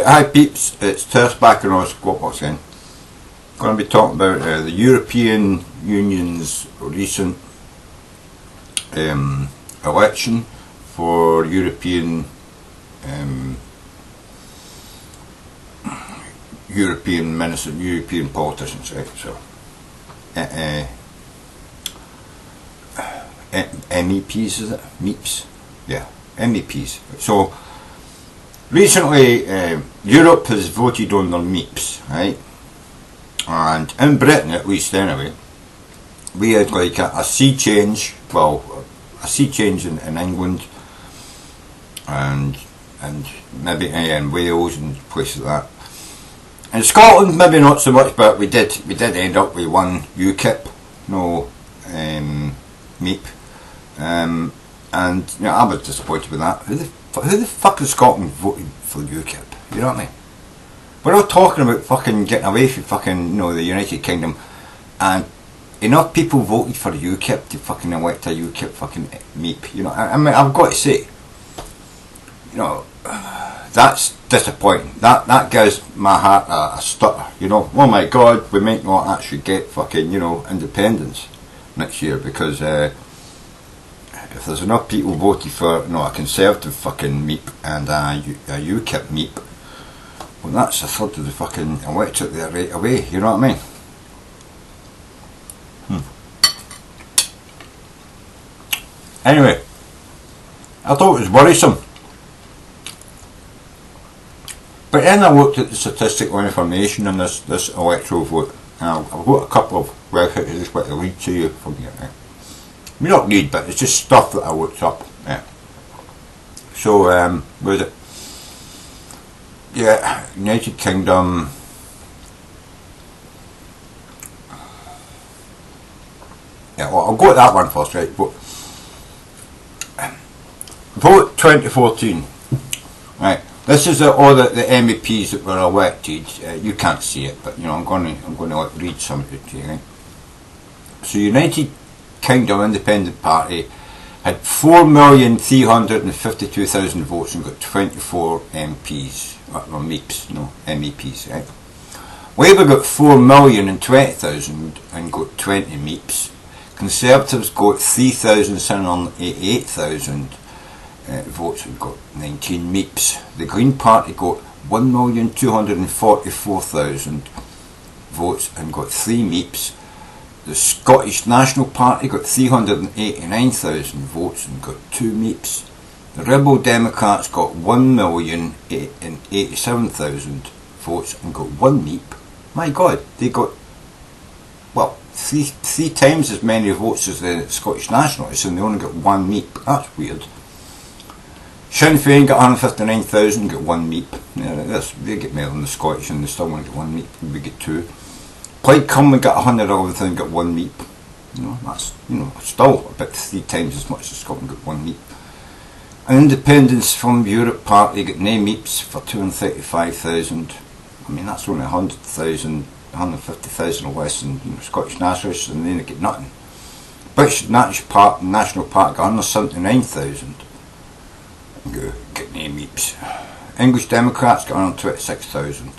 Hi peeps, it's Tersse back in our squat box again. Going to be talking about the European Union's recent election for European ministers, European politicians, right? So, MEPs, is it? MEPs? Yeah, MEPs. So, recently, Europe has voted on their MEPs, right? And in Britain, at least anyway, we had like a sea change. Well, a sea change in England, and maybe in Wales and places like that. In Scotland, maybe not so much, but we did end up with one UKIP, no MEP, and you know, I was disappointed with that. Who the fuck is Scotland voting for UKIP? You know what I mean? We're not talking about fucking getting away from fucking, you know, the United Kingdom, and enough people voted for UKIP to fucking elect a UKIP fucking MEP. You know, I mean, I've got to say, you know, that's disappointing. That gives my heart a stutter. You know, oh my God, we might not actually get fucking, you know, independence next year because if there's enough people voted for, you know, a Conservative fucking MEP and a UKIP MEP, well, that's a third of the fucking electorate there right away. You know what I mean? Anyway, I thought it was worrisome. But then I looked at the statistical information on this electoral vote, and I've got a couple of websites I just want to read to you from here. Right? I mean, not read, but it's just stuff that I looked up. Yeah. So, where is it? Yeah, United Kingdom. Yeah, well, I'll go to that one first, right? Vote 2014. Right. This is all the MEPs that were elected. You can't see it, but you know I'm going to like read some of it to you. Right? So United Kingdom Independent Party had 4,352,000 votes and got 24 MPs, or MEPs, no MEPs. Right? Labour got 4,020,000 and got 20 MEPs. Conservatives got 3,788,000. Votes and got 19 MEPs. The Green Party got 1,244,000 votes and got 3 MEPs. The Scottish National Party got 389,000 votes and got 2 MEPs. The Liberal Democrats got 1,087,000 votes and got 1 MEP. My God, they got, well, three times as many votes as the Scottish Nationalists, and they only got 1 MEP. That's weird. Sinn Féin got 159,000, got 1 MEP. Yeah, they get more than the Scottish and they still want to get 1 MEP, we get 2. Plaid Cymru got 111,000, got 1 MEP. You know, that's, you know, still about 3 times as much as Scotland got 1 MEP. An Independence from Europe Party got 9 MEPs for 235,000. I mean, that's only 100,000, 150,000 less than, you know, Scottish Nationalists, and they get nothing. British National Party got 179,000. Get no MEPs. English Democrats got 126,000.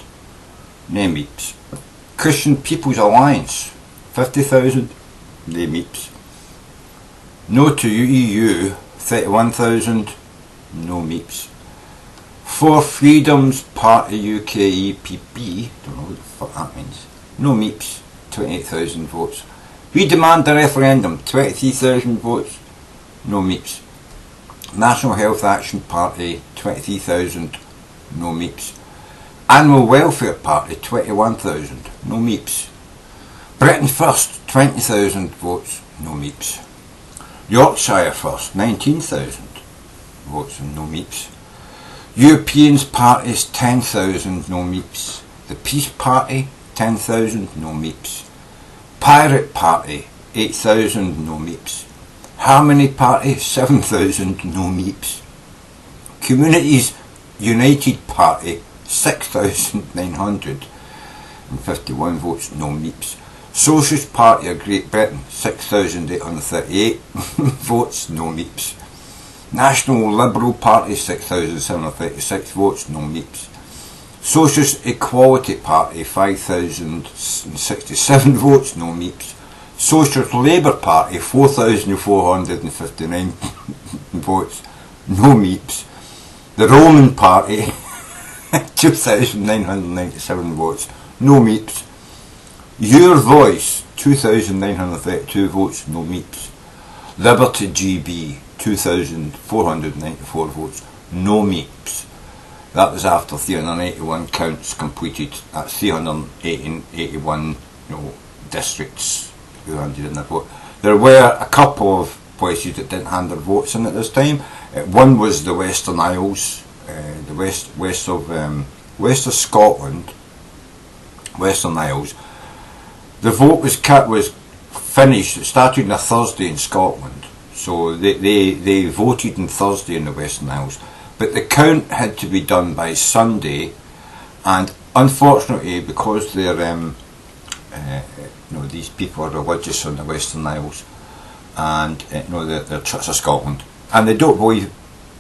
No MEPs. Christian People's Alliance 50,000. No MEPs. No to EU 31,000. No MEPs. For Freedoms Party UK EPP, don't know what the fuck that means. No MEPs. 28,000 votes. We Demand a Referendum 23,000 votes. No MEPs. National Health Action Party 23,000, no MEPs. Animal Welfare Party 21,000, no MEPs. Britain First 20,000 votes, no MEPs. Yorkshire First 19,000 votes and no MEPs. Europeans Parties 10,000, no MEPs. The Peace Party 10,000, no MEPs. Pirate Party 8,000, no MEPs. Harmony Party 7,000, no MEPs. Communities United Party 6,951 votes, no MEPs. Socialist Party of Great Britain 6,838 votes, no MEPs. National Liberal Party 6,736 votes, no MEPs. Socialist Equality Party 5,067 votes, no meeps. Socialist Labour Party 4,459 votes, no meeps. The Roman Party 2,997 votes, no meeps. Your Voice 2,932 votes, no meeps. Liberty GB 2,494 votes, no meeps. That was after 381 counts completed at 381 districts who handed in their vote. There were a couple of places that didn't hand their votes in at this time. One was the Western Isles, the west of Scotland, Western Isles. The vote was finished. It started on a Thursday in Scotland, so they voted on Thursday in the Western Isles. But the count had to be done by Sunday, and unfortunately, because they're these people are religious on the Western Isles, and they're Church of Scotland, and they don't believe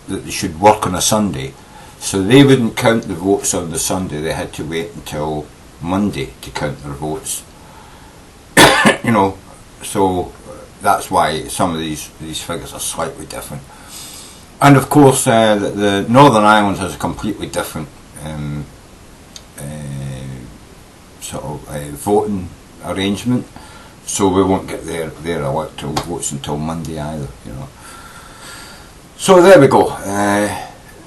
that they should work on a Sunday, so they wouldn't count the votes on the Sunday. They had to wait until Monday to count their votes. So that's why some of these figures are slightly different. And of course, the Northern Ireland has a completely different voting arrangement, so we won't get their electoral votes until Monday either. So there we go.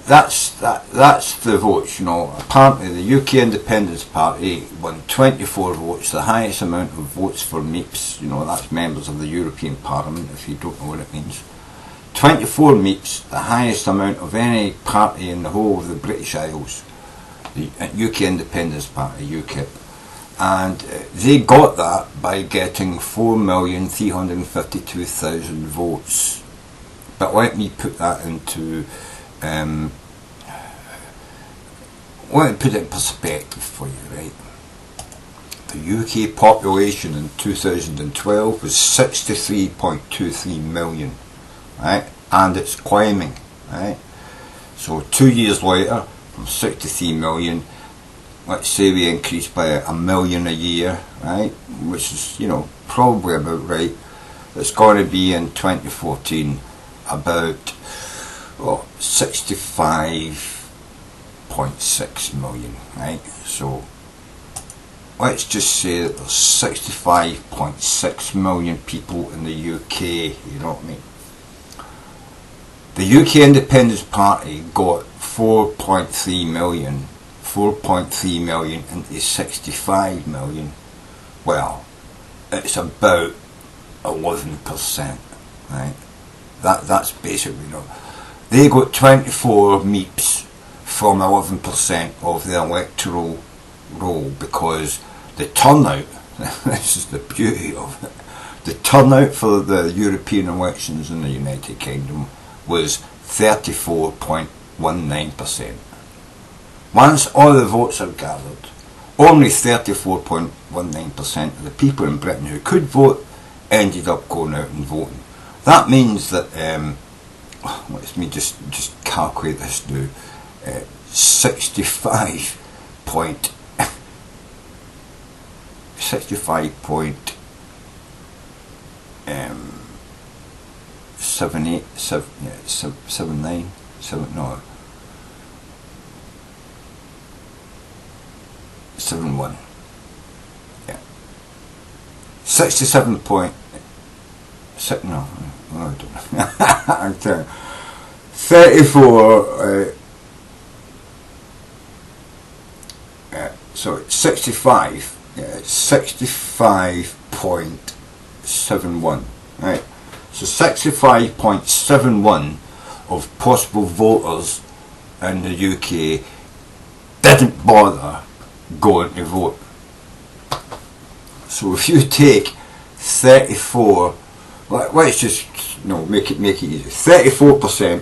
That's the votes. Apparently the UK Independence Party won 24 votes, the highest amount of votes for MEPs. That's members of the European Parliament, if you don't know what it means. 24 MEPs, the highest amount of any party in the whole of the British Isles, the UK Independence Party, UKIP, and they got that by getting 4,352,000 votes. But let me put that into, let me put it in perspective for you, right? The UK population in 2012 was 63.23 million. Right, and it's climbing, right? So 2 years later, from 63 million, let's say we increase by a million a year, right? Which is, probably about right. It's going to be in 2014 about 65.6 million, right? So let's just say that there's 65.6 million people in the UK, you know what I mean? The UK Independence Party got 4.3 million into 65 million. Well, it's about 11%, right? That's basically, they got 24 MEPs from 11% of the electoral roll, because the turnout, this is the beauty of it, the turnout for the European elections in the United Kingdom was 34.19%. Once all the votes are gathered, only 34.19% of the people in Britain who could vote ended up going out and voting. That means that, let me just calculate this now, 65 point 71, yeah, 67 point, no, I don't know. I'm telling you, 34, sorry, 65, yeah, 65.71, right? So 65.71 of possible voters in the UK didn't bother going to vote. So if you take 34, let's just make it easy. 34%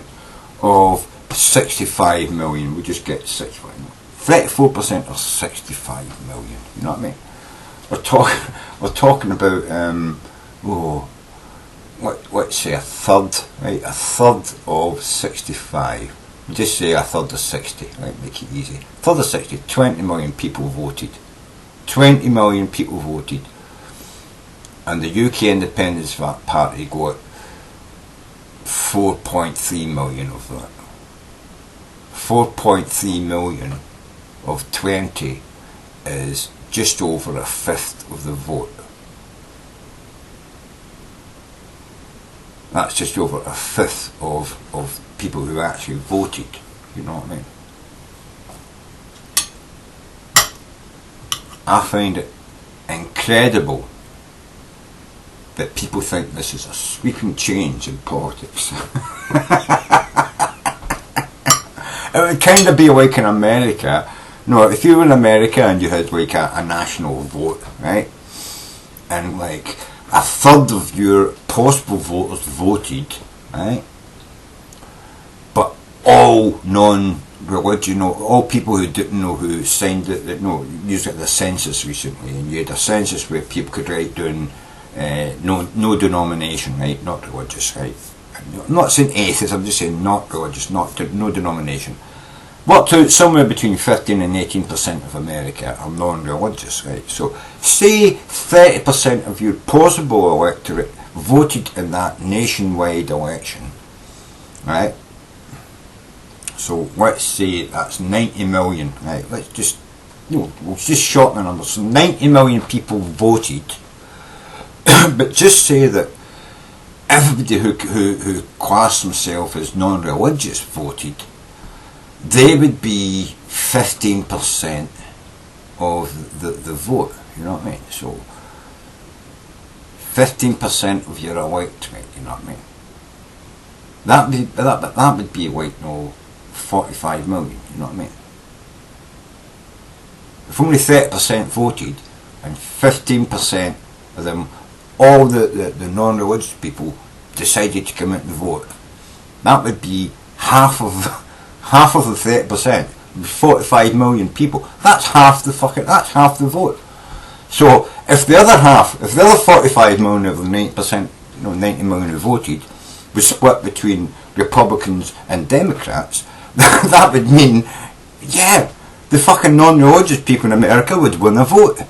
of 65 million, we just get 65 million. 34% of 65 million. You know what I mean? We're talking about let's say a third, right? A third of 65 just say a third of 60, right, make it easy. Third of 60, 20 million people voted. 20 million people voted. And the UK Independence Party got 4.3 million of that. 4.3 million of 20 is just over a fifth of the vote. That's just over a fifth of people who actually voted, you know what I mean? I find it incredible that people think this is a sweeping change in politics. It would kind of be like in America. No, if you were in America and you had like a national vote, right? And like a third of your possible voters voted, right? But all non-religion, all people who didn't know who signed it, that used it the census recently, and you had a census where people could write down no denomination, right? Not religious, right? I'm not saying atheist, I'm just saying not religious, no denomination. Worked out somewhere between 15 and 18% of America are non-religious, right? So say 30% of your possible electorate voted in that nationwide election, right? So let's say that's 90 million, right? Let's just, we'll just shorten the numbers. So 90 million people voted, but just say that everybody who classed themselves as non-religious voted, they would be 15% of the vote, you know what I mean? So 15% of your electorate, you know what I mean? That would be like 45 million, you know what I mean? If only 30% voted and 15% of them, all the non-religious people, decided to come out and vote, that would be half of the 30%, 45 million people. That's half the vote. So if the other 45 million of the 90%, 90 million who voted was split between Republicans and Democrats, that would mean, yeah, the fucking non-religious people in America would win a vote.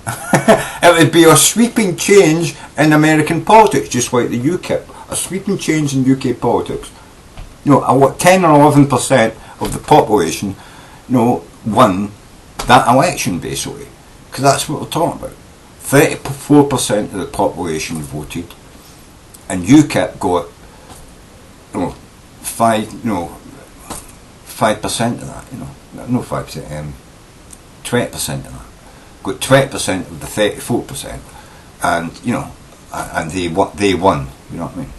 It would be a sweeping change in American politics, just like the UKIP. A sweeping change in UK politics. 10 or 11% of the population, won that election, basically. Because that's what we're talking about. 34% of the population voted, and UKIP got 5% of that, 5%, 20% of that. Got 20% of the 34%, and and they won, you know what I mean?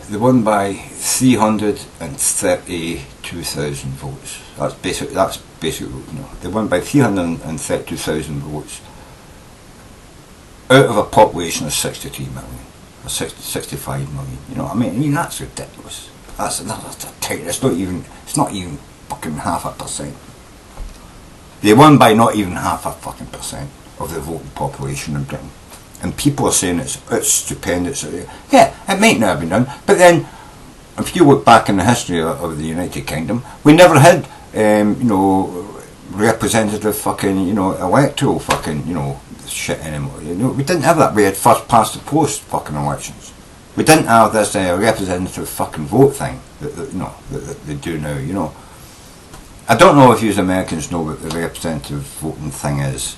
They won by 332,000 votes. That's basically, they won by 332,000 votes out of a population of 63 million, or 65 million. You know what I mean? I mean, that's ridiculous. That's tight. It's not even fucking 0.5%. They won by not even 0.5% of the voting population in Britain. And people are saying it's stupendous. Yeah, it might not have been done, but then if you look back in the history of the United Kingdom, we never had representative fucking electoral fucking shit anymore. We didn't have that. We had first past the post fucking elections. We didn't have this representative fucking vote thing that they do now. I don't know if you Americans know what the representative voting thing is,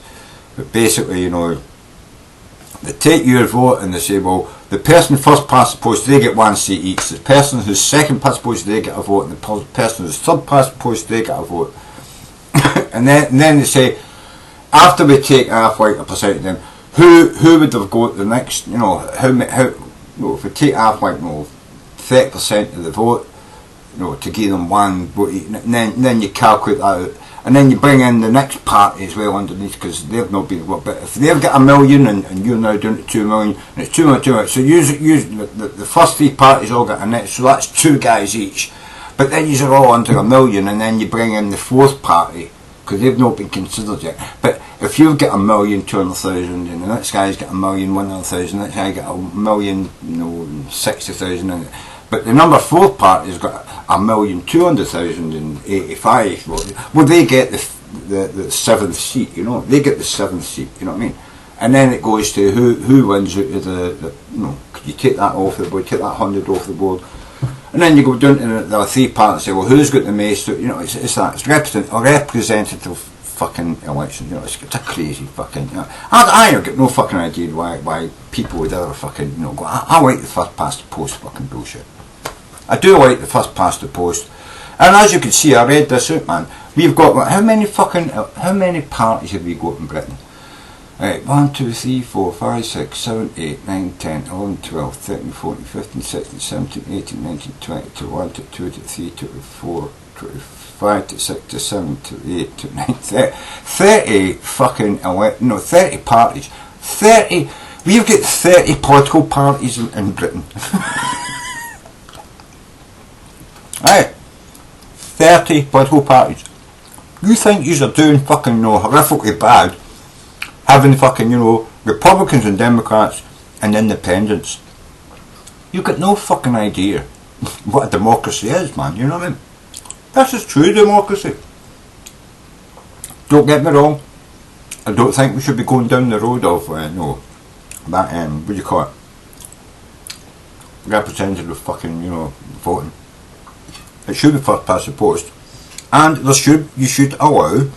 but basically they take your vote and they say, well, the person first past the post, they get one seat each. The person who's second past the post, they get a vote, and the person who's third past the post, they get a vote. and then they say, after we take half like a percent of them, who would have got the next? How if we take half like 30% of the vote, to give them one vote, and then you calculate that out. And then you bring in the next party as well underneath, because they've not been what. But if they've got 1 million and you're now down to 2 million, and it's too much. So the first three parties all got a net, so that's 2 guys each. But then you're all under 1 million, and then you bring in the fourth party, because they've not been considered yet. But if you've got 1,200,000, and the next guy's got 1,100,000, the next guy got 1,060,000, But the number 4 party's got 1,200,085 votes. Well, they get the 7th seat, you know. They get the 7th seat, you know what I mean? And then it goes to who wins out of the you know, could you take that off the board, take that 100 off the board. And then you go down to the 3 parties and say, well, who's got the most, you know, it's that. It's a representative fucking election, you know, it's a crazy fucking, you know. I get no fucking idea why people would ever fucking, you know, go, I like the first past the post fucking bullshit. I do like the first past the post. And as you can see, I read this out, man. We've got, how many parties have we got in Britain? Right, 1, 2, 3, 4, 5, 6, 7, 8, 9, 10, 11, 12, 13, 14, 15, 16, 17, 18, 19, 20, 21, 22, 23, 24, 25, 26, 27, 28, 29, 30 fucking, 30 parties. 30, we've got 30 political parties in Britain. Right, 30 political parties. You think yous are doing fucking, you know, horrifically bad, having fucking, you know, Republicans and Democrats and independents. You've got no fucking idea what a democracy is, man, you know what I mean? This is true democracy. Don't get me wrong, I don't think we should be going down the road of, no, that, what do you call it? Representative fucking, you know, voting. It should be first past the post. And you should allow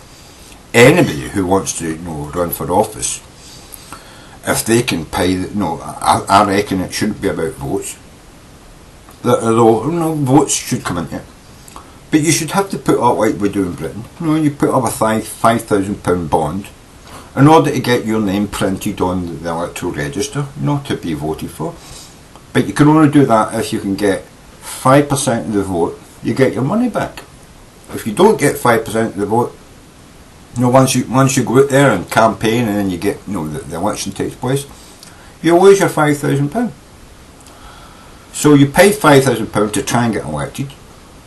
anybody who wants to, you know, run for office, if they can pay, you know, I reckon it shouldn't be about votes. Although, you know, votes should come into it. But you should have to put up like we do in Britain. You know, you put up a £5,000 bond in order to get your name printed on the electoral register, you know, to be voted for. But you can only do that if you can get 5% of the vote, you get your money back. If you don't get 5% of the vote, you know, once you go out there and campaign and then you get, you know, the election takes place, you lose your £5,000. So you paid £5,000 to try and get elected.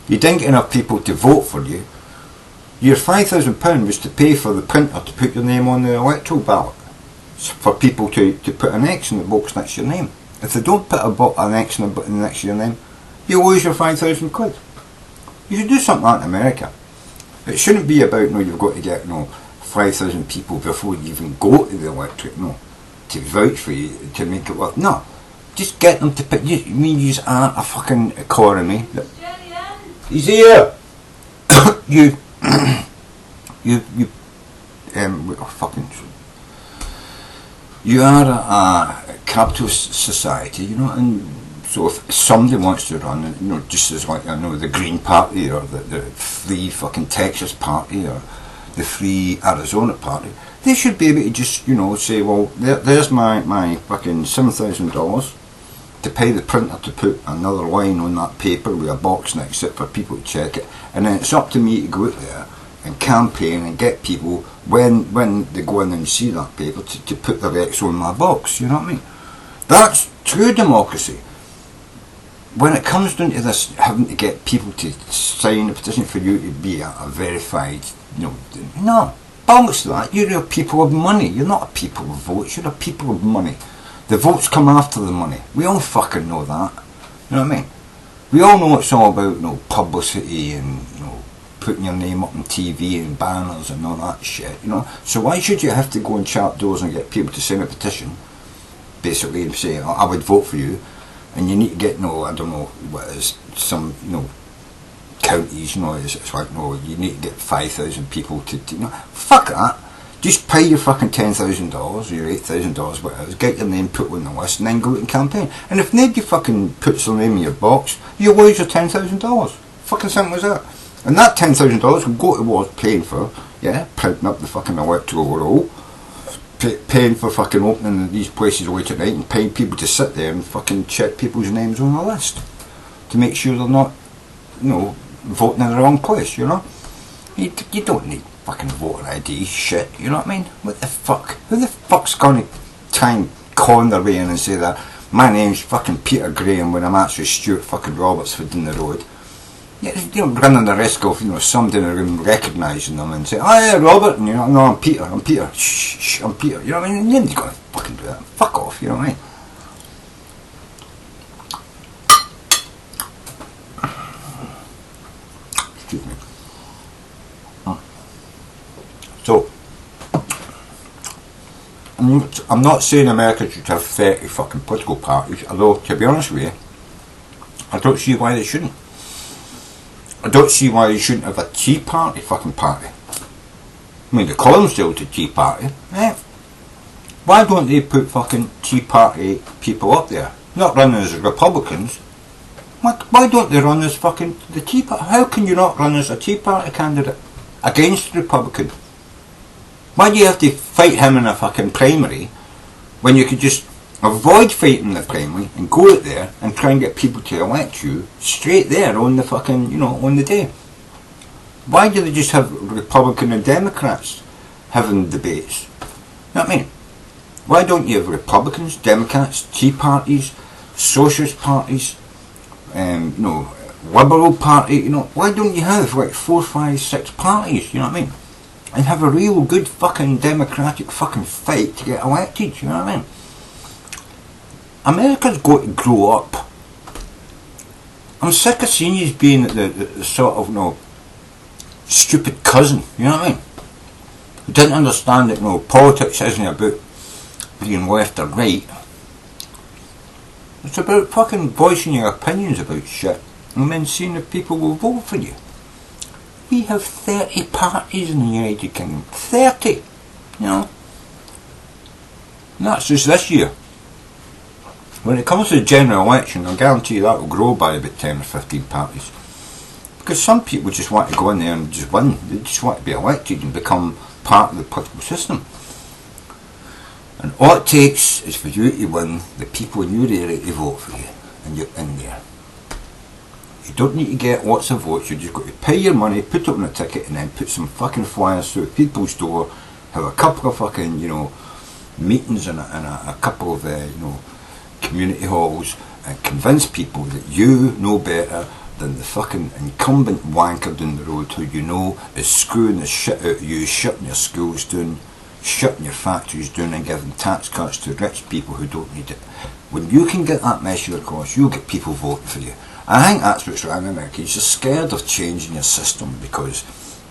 You didn't get enough people to vote for you. Your £5,000 was to pay for the printer to put your name on the electoral ballot, for people to put an X in the box next to your name. If they don't put an X in the button next to your name, you lose your £5,000. You should do something like that in America. It shouldn't be about, you know, you've got to get, you know, 5,000 people before you even go to the electorate, you know, to vote for you, to make it work. No, just get them to pick. You mean you aren't a fucking economy? He's here. you fucking. You are a capitalist society, you know, and so if somebody wants to run, you know, just as like, I know, the Green Party or the Free fucking Texas Party or the Free Arizona Party, they should be able to just, you know, say, well, there's my fucking $7,000 to pay the printer to put another line on that paper with a box next to it for people to check it, and then it's up to me to go out there and campaign and get people, when they go in and see that paper, to put their X on my box, you know what I mean? That's true democracy. When it comes down to this, having to get people to sign a petition for you to be a verified, you know, no, bollocks to that. You're a people of money. You're not a people of votes. You're a people of money. The votes come after the money. We all fucking know that. You know what I mean? We all know it's all about, you know, publicity and, you know, putting your name up on TV and banners and all that shit, you know. So why should you have to go and chart doors and get people to sign a petition, basically, and say, oh, I would vote for you? And you need to get, no, I don't know what it is, some, you know, counties, you know, it's like, no, you need to get 5,000 people to, you know, fuck that. Just pay your fucking $10,000 or your $8,000, whatever it is, get your name put on the list and then go out and campaign. And if nobody fucking puts their name in your box, you lose your $10,000. Fucking simple as that. And that $10,000 will go towards paying for, yeah, printing up the fucking electoral roll, paying for fucking opening these places late at night and paying people to sit there and fucking check people's names on the list to make sure they're not, you know, voting in the wrong place, you know. You don't need fucking voter ID shit, you know what I mean? What the fuck? Who the fuck's going to try and con their way in and say that my name's fucking Peter Graham when I'm actually Stuart fucking Roberts for down the road? Yeah, you know, running the risk of, you know, somebody in the room recognising them and saying, oh yeah, Robert, and you know, no, I'm Peter, shh, I'm Peter, you know what I mean? Nobody's going to fucking do that. Fuck off, you know what I mean? Excuse me. So, I'm not saying America should have 30 fucking political parties, although, to be honest with you, I don't see why they shouldn't. I don't see why they shouldn't have a Tea Party fucking party. I mean, they call themselves the Tea Party. Why don't they put fucking Tea Party people up there? Not running as Republicans. Why don't they run as fucking the Tea Party? How can you not run as a Tea Party candidate against the Republican? Why do you have to fight him in a fucking primary when you could just avoid fighting the primary and go out there and try and get people to elect you straight there on the fucking, on the day? Why do they just have Republican and Democrats having debates? You know what I mean? Why don't you have Republicans, Democrats, Tea Parties, Socialist Parties, Liberal Party, why don't you have like 4, 5, 6 parties, you know what I mean? And have a real good fucking democratic fucking fight to get elected, you know what I mean? America's got to grow up. I'm sick of seeing you being the sort of, stupid cousin, you know what I mean? Who didn't understand that, politics isn't about being left or right. It's about fucking voicing your opinions about shit and then seeing if people will vote for you. We have 30 parties in the United Kingdom. 30! And that's just this year. When it comes to the general election, I guarantee you that will grow by about 10 or 15 parties. Because some people just want to go in there and just win. They just want to be elected and become part of the political system. And all it takes is for you to win the people in your area to vote for you. And you're in there. You don't need to get lots of votes. You just got to pay your money, put it on a ticket, and then put some fucking flyers through people's door, have a couple of fucking, meetings in a couple of, community halls, and convince people that you know better than the fucking incumbent wanker down the road who is screwing the shit out of you, shutting your schools down, shutting your factories down and giving tax cuts to rich people who don't need it. When you can get that message across, you'll get people voting for you. I think that's what's wrong in America. You're just scared of changing your system because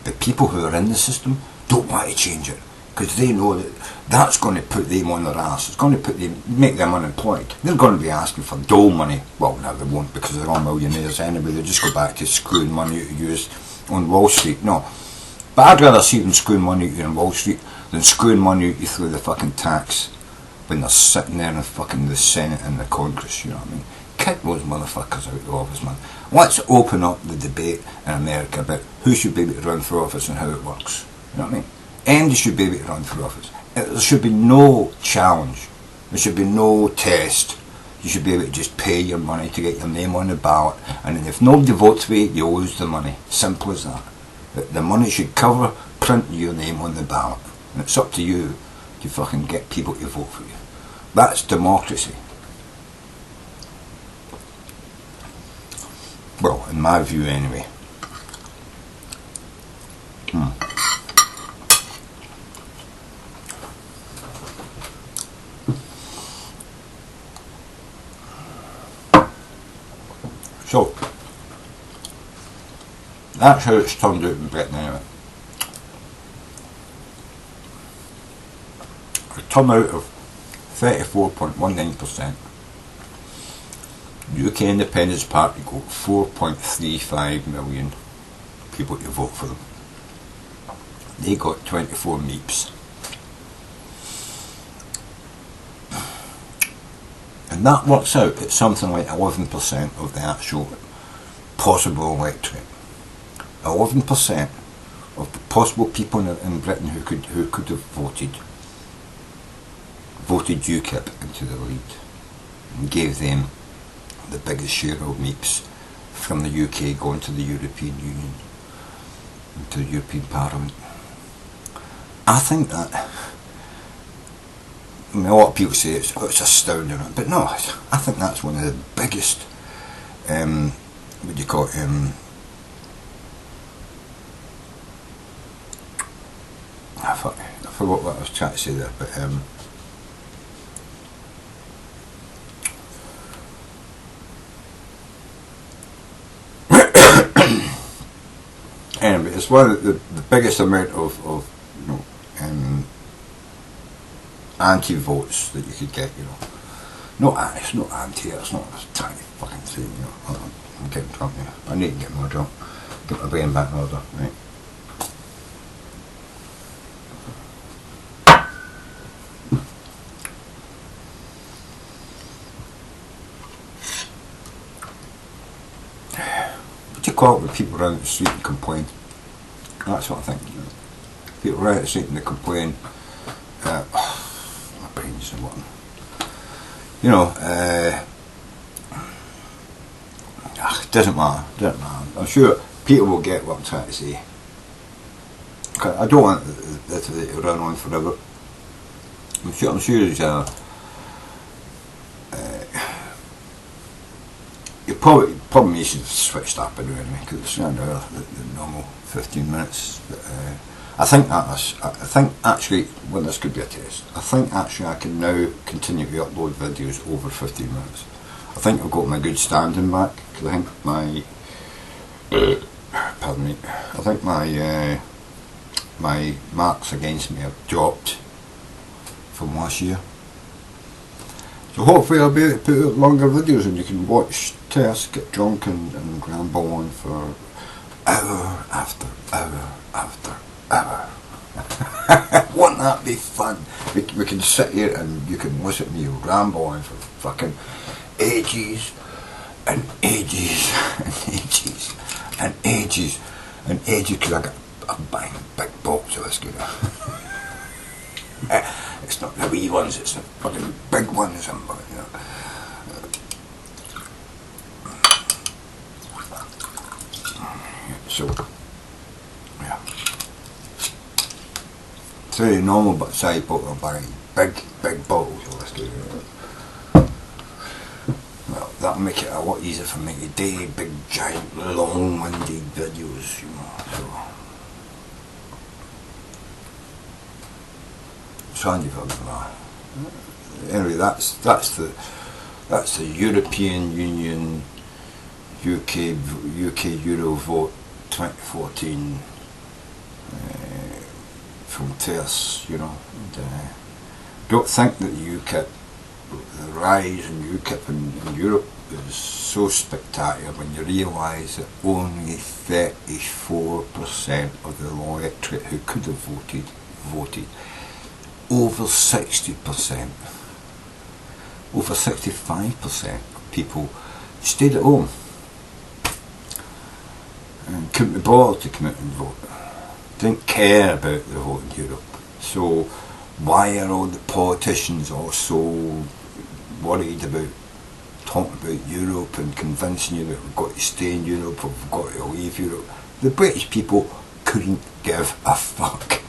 the people who are in the system don't want to change it because they know that that's going to put them on their ass. It's going to make them unemployed. They're going to be asking for dole money. Well, no, they won't because they're all millionaires anyway. They'll just go back to screwing money out of you on Wall Street. No. But I'd rather see them screwing money out of you on Wall Street than screwing money out of you through the fucking tax when they're sitting there in the Senate and the Congress, you know what I mean? Kick those motherfuckers out of office, man. Let's open up the debate in America about who should be able to run for office and how it works. You know what I mean? Anybody should be able to run for office. There should be no challenge. There should be no test. You should be able to just pay your money to get your name on the ballot, and then if nobody votes for you, you lose the money. Simple as that. The money should cover printing your name on the ballot, and it's up to you to fucking get people to vote for you. That's democracy. Well, in my view anyway. So, that's how it's turned out in Britain anyway. A turnout of 34.19%. UK Independence Party got 4.35 million people to vote for them. They got 24 MEPs. And that works out at something like 11% of the actual possible electorate. 11% of the possible people in Britain who could have voted UKIP into the lead and gave them the biggest share of MEPs from the UK going to the European Union, to the European Parliament. I think that, a lot of people say it's astounding, but no, I think that's one of the biggest, what do you call it, I forgot what I was trying to say there, but Anyway, it's one of the biggest amount of you know, anti-votes that you could get, you know. It's not anti, it's not a tiny fucking thing, you know. I'm getting drunk now. I need to get more drunk. Get my brain back in order, right? What do you call it when people run out the street and complain? That's what I think. You know. People run out the street and they complain. My brain's not working. You know, it doesn't matter. I'm sure people will get what I'm trying to say. I don't want this to run on forever. I'm sure there's you probably should have switched up anyway, because it's around the normal 15 minutes. But, I think actually, well, this could be a test. I think actually I can now continue to upload videos over 15 minutes. I think I've got my good standing back, because I think my pardon me. I think my marks against me have dropped from last year. So hopefully I'll be able to put out longer videos and you can watch Tess get drunk and ramble on for hour after hour after hour. Won't that be fun? We can sit here and you can listen to me ramble on for fucking ages and ages and ages and ages and ages, because I got a big box of whiskey. It's not the wee ones, it's the fucking big ones, you know. So, yeah. It's very normal, but side bottle of buying big bottles of whiskey. Well, that'll make it a lot easier for me to do big, giant, long-winded videos, you know. So handy for them. Anyway, that's the European Union UK Euro vote 2014 from tersse, you know. And, don't think that UKIP, the rise in UKIP in Europe is so spectacular when you realise that only 34% of the electorate who could have voted. Over 60%, over 65% of people stayed at home and couldn't be bothered to come out and vote. Didn't care about the vote in Europe. So why are all the politicians all so worried about talking about Europe and convincing you that we've got to stay in Europe or we've got to leave Europe? The British people couldn't give a fuck.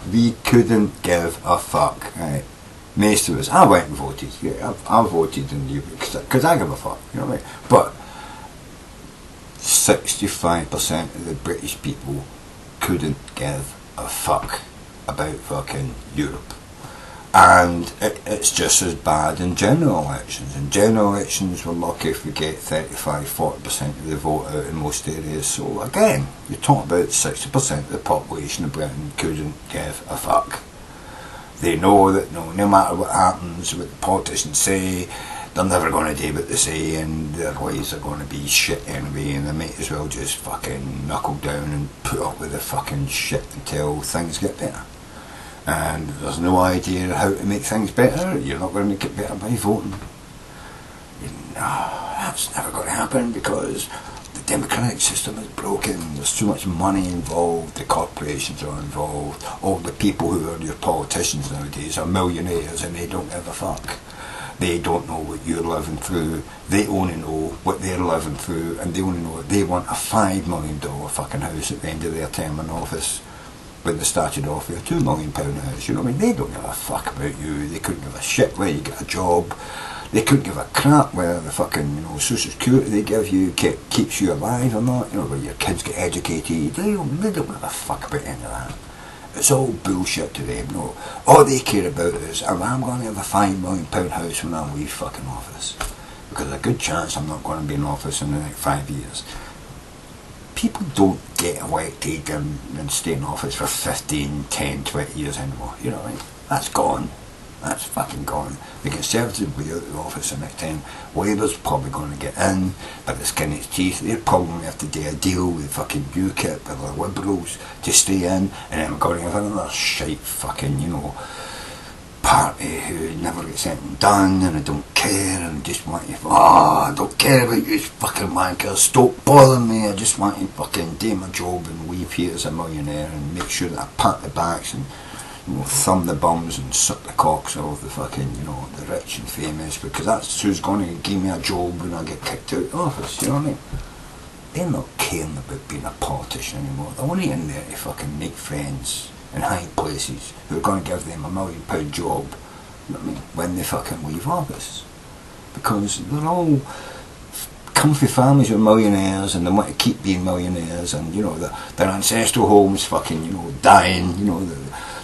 We couldn't give a fuck, right? Most of us. I went and voted. Yeah, I voted in the UK because I give a fuck. You know what I mean? But 65% of the British people couldn't give a fuck about fucking Europe. And it's just as bad in general elections. In general elections, we're lucky if we get 35-40% of the vote out in most areas. So again, you're talking about 60% of the population of Britain couldn't give a fuck. They know that no matter what happens, what the politicians say, they're never going to do what they say, and their lives are going to be shit anyway, and they might as well just fucking knuckle down and put up with the fucking shit until things get better. And there's no idea how to make things better. You're not going to make it better by voting. That's never going to happen because the democratic system is broken. There's too much money involved. The corporations are involved. All the people who are your politicians nowadays are millionaires and they don't give a fuck. They don't know what you're living through. They only know what they're living through, and they only know that they want a $5 million fucking house at the end of their term in office. When they started off with a £2 million house, you know what I mean? They don't give a fuck about you. They couldn't give a shit where you get a job. They couldn't give a crap whether the fucking, social security they give you keeps you alive or not. You know, where your kids get educated. They don't give a fuck about any of that. It's all bullshit to them. No, all they care about is, I'm going to have a £5 million house when I leave fucking office, because there's a good chance I'm not going to be in office in the next 5 years. people don't get elected and stay in office for 15, 10, 20 years anymore. You know what I mean? That's gone. That's fucking gone. The Conservatives will be out of the office the next time. Labour's probably going to get in, but it's skin its teeth. They're probably going to have to do a deal with fucking UKIP or the Liberals to stay in, and then we're going to have another shite fucking, you know, party who never gets anything done, and I don't care, and I just want you, I don't care about you fucking wankers, stop bothering me, I just want you fucking do my job and leave here as a millionaire and make sure that I pat the backs and, you know, thumb the bums and suck the cocks of the fucking, you know, the rich and famous, because that's who's going to give me a job when I get kicked out of office, you know what I mean? They're not caring about being a politician anymore. They're only in there to fucking make friends in high places who are going to give them £1 million job, you know what I mean, when they fucking leave office. Because they're all comfy families of millionaires, and they want to keep being millionaires, and, you know, their ancestral homes fucking, you know, dying, you know,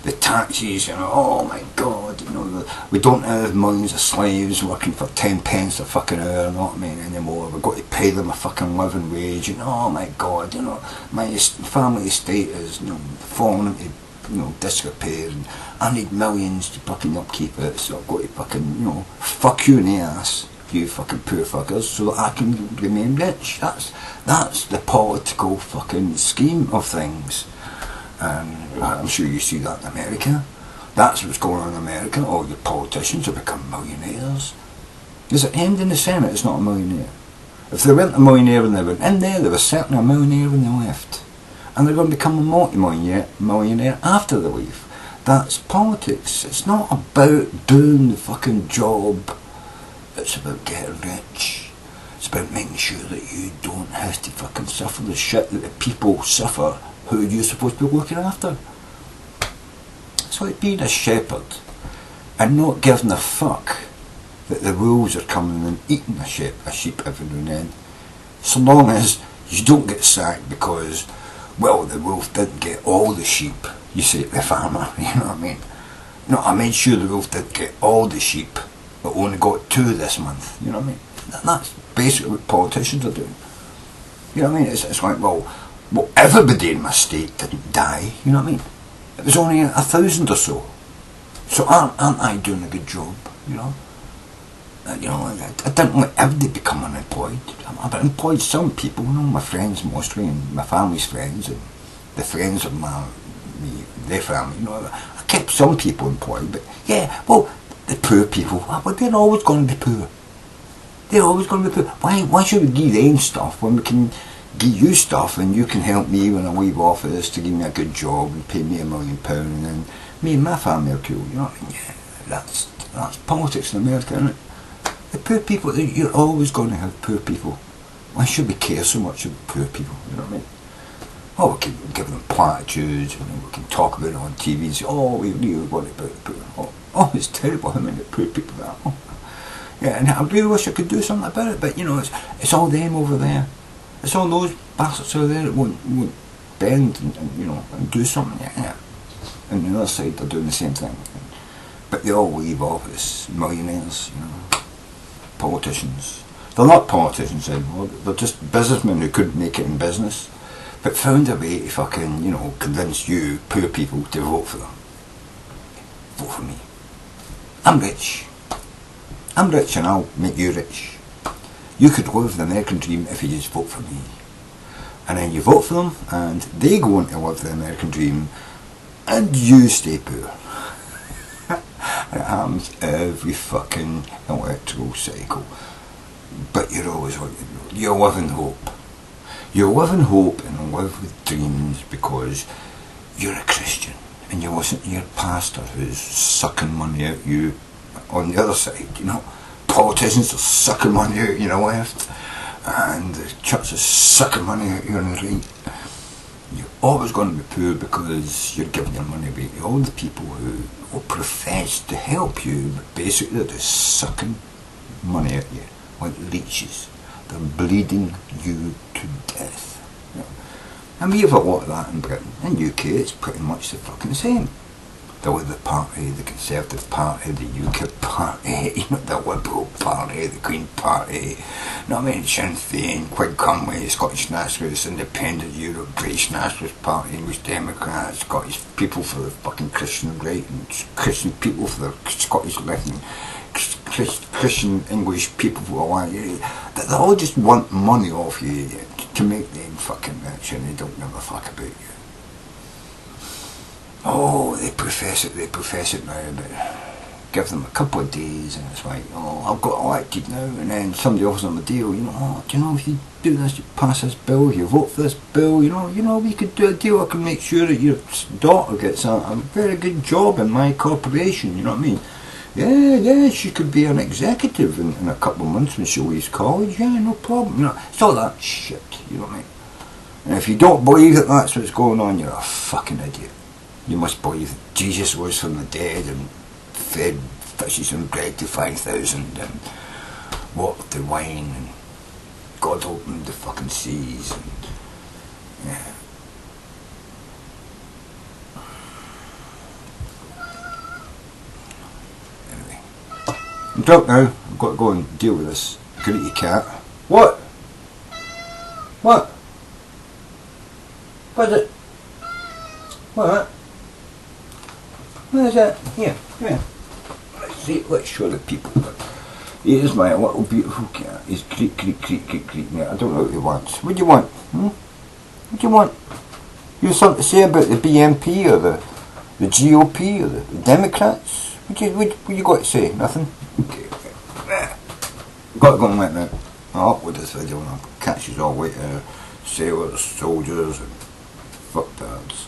the taxes, you know, oh my god, you know, we don't have millions of slaves working for 10 pence a fucking hour, you know what I mean, anymore. We've got to pay them a fucking living wage, and oh my god, you know, my family estate is, you know, falling into, you know, disrepair, and I need millions to fucking upkeep it, so I've got to fucking, you know, fuck you in the ass, you fucking poor fuckers, so that I can remain rich. That's the political fucking scheme of things. And I'm sure you see that in America. That's what's going on in America. All the politicians have become millionaires. There's an end in the Senate, it's not a millionaire. If they weren't a millionaire when they went in there, they were certainly a millionaire when they left. And they're going to become a multi-millionaire after they leave. That's politics. It's not about doing the fucking job. It's about getting rich. It's about making sure that you don't have to fucking suffer the shit that the people suffer who you're supposed to be looking after. It's like being a shepherd and not giving a fuck that the wolves are coming and eating a sheep every now and then. So long as you don't get sacked because, well, the wolf didn't get all the sheep, you say to the farmer, you know what I mean? No, I made sure the wolf did get all the sheep, but only got 2 this month, you know what I mean? That's basically what politicians are doing. You know what I mean? It's like, well, everybody in my state didn't die, you know what I mean? It was only 1,000 or so. So aren't I doing a good job, you know? You know, I didn't let everybody become unemployed. I've employed some people, you know, my friends mostly, and my family's friends, and the friends of their family, you know. I kept some people employed, but yeah, well, the poor people, well, they're always going to be poor. They're always going to be poor. Why should we give them stuff when we can give you stuff and you can help me when I leave office to give me a good job and pay me £1 million and then me and my family are cool, you know what I mean? Yeah, that's politics in America, isn't it? The poor people, you're always going to have poor people. Why should we care so much about poor people, you know what I mean? Oh, we can give them platitudes, and we can talk about it on TV and say, oh, we really worry about the poor. Oh, it's terrible how many poor people there are. Oh. Yeah, and I really wish I could do something about it, but you know, it's all them over there. It's all those bastards over there that won't bend and you know, and do something. Yeah. And the other side, they're doing the same thing. But they all leave office, millionaires, you know, politicians. They're not politicians anymore, they're just businessmen who couldn't make it in business, but found a way to fucking, you know, convince you, poor people, to vote for them. Vote for me. I'm rich and I'll make you rich. You could live the American dream if you just vote for me. And then you vote for them and they go on to live the American dream and you stay poor. It happens every fucking electoral cycle. But you're always like, you live in hope. You live in hope and live with dreams because you're a Christian and you listen to your pastor who's sucking money out you on the other side, you know. Politicians are sucking money out you on the left and the church is sucking money out you on the right. You're always going to be poor because you're giving your money away to all the people who will profess to help you, but basically they're just sucking money out you like leeches. They're bleeding you to death. You know? And we have a lot of that in Britain. In UK it's pretty much the fucking same. the Labour Party, the Conservative Party, the UKIP Party, you know, the Liberal Party, the Green Party, you know what I mean, Sinn Féin, Whig Cumley, Scottish Nationalists, Independent Europe, British Nationalist Party, English Democrats, Scottish People for the fucking Christian right, and Christian People for the Scottish left, and Christian English people who are like, they all just want money off you to make them fucking rich, and they don't give a fuck about you. Oh, they profess it now, but give them a couple of days and it's like, oh, I've got elected now, and then somebody offers them a deal, you know, oh, do you know, if you do this, you pass this bill, you vote for this bill, you know, we could do a deal, I can make sure that your daughter gets a very good job in my corporation, you know what I mean? Yeah, she could be an executive in a couple of months when she leaves college, yeah, no problem, you know, it's all that shit, you know what I mean? And if you don't believe that that's what's going on, you're a fucking idiot. You must believe that Jesus rose from the dead and fed fishes and bread to 5,000 and walked the wine and God opened the fucking seas and yeah. Anyway, I'm drunk now. I've got to go and deal with this greedy cat. What? What? What is it? What? What is that? Here, come here. Let's see, let's show the people. Here's my little beautiful cat. He's creak. Now, I don't know what he wants. What do you want? What do you want? You have something to say about the BNP or the GOP or the Democrats? What you got to say? Nothing? Okay. Got to go and let now. I'll upload this video and I'll catch you all later. Sailors, soldiers, and fucktards.